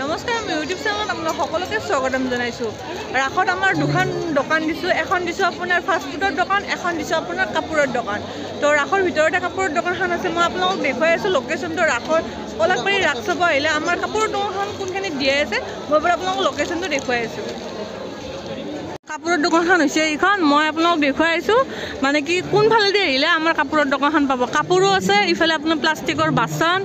নমস্কাৰ মই ইউটিউব চেনেলত আপোনালোক সকলোকে স্বাগতম জনাইছোঁ। ৰাসত আমাৰ দুখন দোকান দিছোঁ। এখন দিছোঁ আপোনাৰ ফাষ্ট ফুডৰ দোকান, এখন দিছোঁ আপোনাৰ কাপোৰৰ দোকান। তো ৰাসৰ ভিতৰতে কাপোৰৰ দোকানখন আছে। মই আপোনালোকক দেখুৱাই আছোঁ লোকেশ্যনটো। ৰাসৰ পলাশবাৰী ৰাস চাব আহিলে আমাৰ কাপোৰৰ দোকানখন কোনখিনিত দিয়াই আছে মই বাৰু আপোনালোকক লোকেশ্যনটো দেখুৱাই আছোঁ। কাপোৰৰ দোকানখন হৈছে এইখন। মই আপোনালোকক দেখুৱাই আছোঁ মানে কি কোনফালেদি আহিলে আমাৰ কাপোৰৰ দোকানখন পাব। কাপোৰো আছে, ইফালে আপোনাৰ প্লাষ্টিকৰ বাচন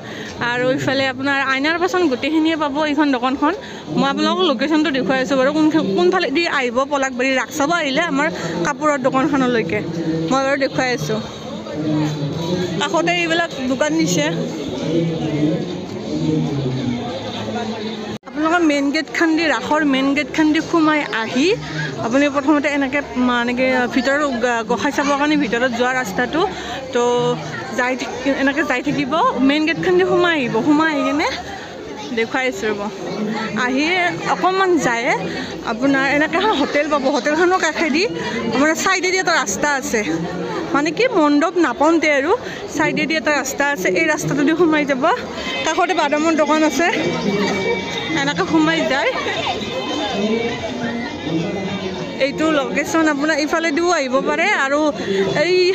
আৰু ইফালে আপোনাৰ আইনাৰ বাচন গোটেইখিনিয়ে পাব এইখন দোকানখন। মই আপোনালোকক লোকেশ্যনটো দেখুৱাই আছোঁ বাৰু কোনফালেদি আহিব পলাশবাৰী ৰাস চাব আহিলে আমাৰ কাপোৰৰ দোকানখনলৈকে মই বাৰু দেখুৱাই আছোঁ। কাষতে এইবিলাক দোকান দিছে। আপোনালোকৰ মেইন গেটখন দি ৰাসৰ মেইন গেটখন দি সোমাই আহি আপুনি প্ৰথমতে এনেকৈ মানে কি ভিতৰত গোসাঁই চাবৰ কাৰণে ভিতৰত যোৱা ৰাস্তাটো তো এনেকৈ যাই থাকিব। মেইন গেটখন দি সোমাই আহিব। সোমাই আহি কিনে দেখুৱাই আছোঁ ৰ'ব। আহি অকণমান যায় আপোনাৰ এনেকৈ এখন হোটেল পাব। হোটেলখনৰ কাষেদি আপোনাৰ ছাইডেদি এটা ৰাস্তা আছে, মানে কি মণ্ডপ নাপাওঁতে আৰু ছাইডেদি এটা ৰাস্তা আছে। এই ৰাস্তাটোদি সোমাই যাব। কাষতে বাদামৰ দোকান আছে। এনেকৈ সোমাই যায়। এইটো লোকেশ্যন আপোনাৰ ইফালেদিও আহিব পাৰে আৰু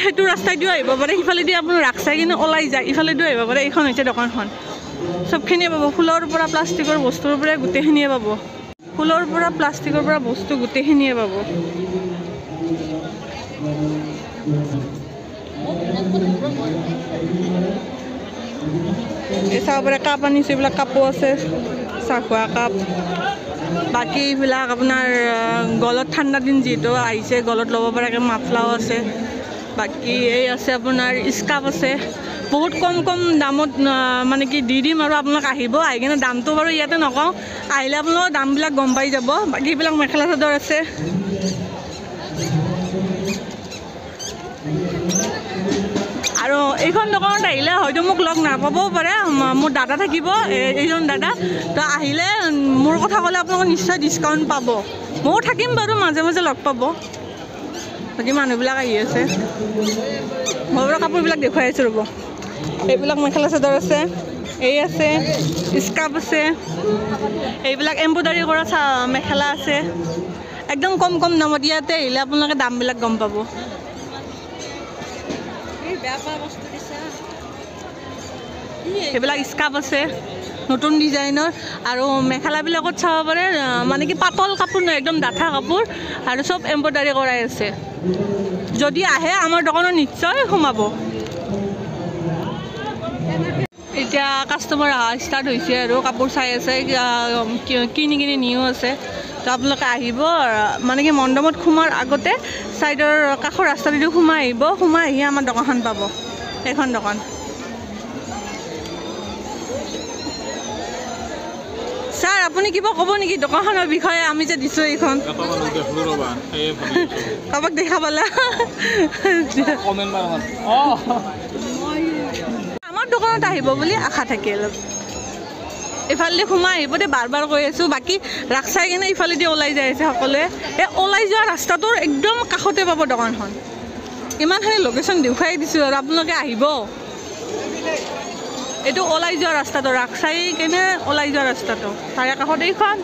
সেইটো ৰাস্তাইদিও আহিব পাৰে। সিফালেদি আপোনাৰ ৰাস চাই কিনে ওলাই যায়, ইফালেদিও আহিব পাৰে। এইখন হৈছে দোকানখন। চবখিনিয়ে পাব, ফুলৰ পৰা প্লাষ্টিকৰ বস্তুৰ পৰা গোটেইখিনিয়ে পাব। ফুলৰ পৰা প্লাষ্টিকৰ পৰা বস্তু গোটেইখিনিয়ে পাব। এই চাব পাৰে কাপ আনিছোঁ, এইবিলাক কাপো আছে, চাহ খোৱা কাপ। বাকী এইবিলাক আপোনাৰ গলত ঠাণ্ডা দিন যিহেতু আহিছে গলত ল'ব পৰাকৈ মাফলাও আছে। বাকী এই আছে আপোনাৰ স্কাৰ্ফ আছে। বহুত কম কম দামত মানে কি দি দিম আৰু আপোনালোক আহিব। আহি কিনে দামটো বাৰু ইয়াতে নকওঁ, আহিলে আপোনালোকৰ দামবিলাক গম পাই যাব। বাকী এইবিলাক মেখেলা চাদৰ আছে। আৰু এইখন দোকানত আহিলে হয়তো মোক লগ নাপাবও পাৰে, মোৰ দাদা থাকিব, এইজন দাদা। তো আহিলে মোৰ কথা ক'লে আপোনালোকে নিশ্চয় ডিছকাউণ্ট পাব। ময়ো থাকিম বাৰু, মাজে মাজে লগ পাব। বাকী মানুহবিলাক আহি আছে। মই বাৰু কাপোৰবিলাক দেখুৱাই আছোঁ ৰ'ব। এইবিলাক মেখেলা চাদৰ আছে, এই আছে স্কাৰ্ফ আছে, এইবিলাক এম্ব্ৰইডাৰী কৰা মেখেলা আছে। একদম কম কম দামত ইয়াতে আহিলে আপোনালোকে দামবিলাক গম পাব। সেইবিলাক স্কাৰ্ফ আছে নতুন ডিজাইনৰ। আৰু মেখেলাবিলাকত চাব পাৰে মানে কি পাতল কাপোৰ নহয়, একদম ডাঠা কাপোৰ আৰু চব এম্ব্ৰইডাৰী কৰাই আছে। যদি আহে আমাৰ দোকানত নিশ্চয় সোমাব। এতিয়া কাষ্টমাৰ অহা ষ্টাৰ্ট হৈছে আৰু কাপোৰ চাই আছে, কিনি নিও আছে। তো আপোনালোকে আহিব, মানে কি মণ্ডপত সোমোৱাৰ আগতে ছাইডৰ কাষৰ ৰাস্তাটোদি সোমাই আহিব। সোমাই আহি আমাৰ দোকানখন পাব। এইখন দোকান। ছাৰ আপুনি কিবা ক'ব নেকি দোকানখনৰ বিষয়ে? আমি যে দিছোঁ এইখন কাৰোবাক দেখা পালা? আমাৰ দোকানত আহিব বুলি আশা থাকিল। ইফালেদি সোমাই আহিব দে, বাৰ বাৰ কৈ আছোঁ। বাকী ৰাস চাই কিনে ইফালেদি ওলাই যাই আছে সকলোৱে। এই ওলাই যোৱা ৰাস্তাটোৰ একদম কাষতে পাব দোকানখন। ইমানখিনি লোকেশ্যন দেখুৱাই দিছোঁ আৰু আপোনালোকে আহিব। এইটো ওলাই যোৱা ৰাস্তাটো, ৰাস চাই কেনে ওলাই যোৱা ৰাস্তাটো, তাৰে কাষত এইখন।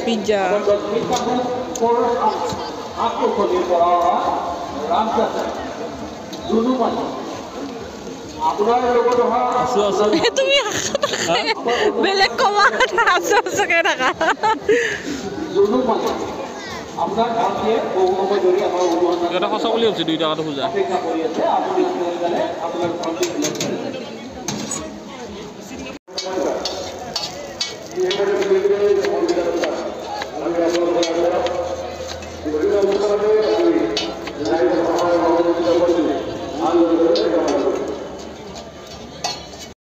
পিজ্জা তুমি বেলেগ কবা আছোকে থাকা। সঁচা বুলি ভাবিছে 2 টাকাটো খোজা।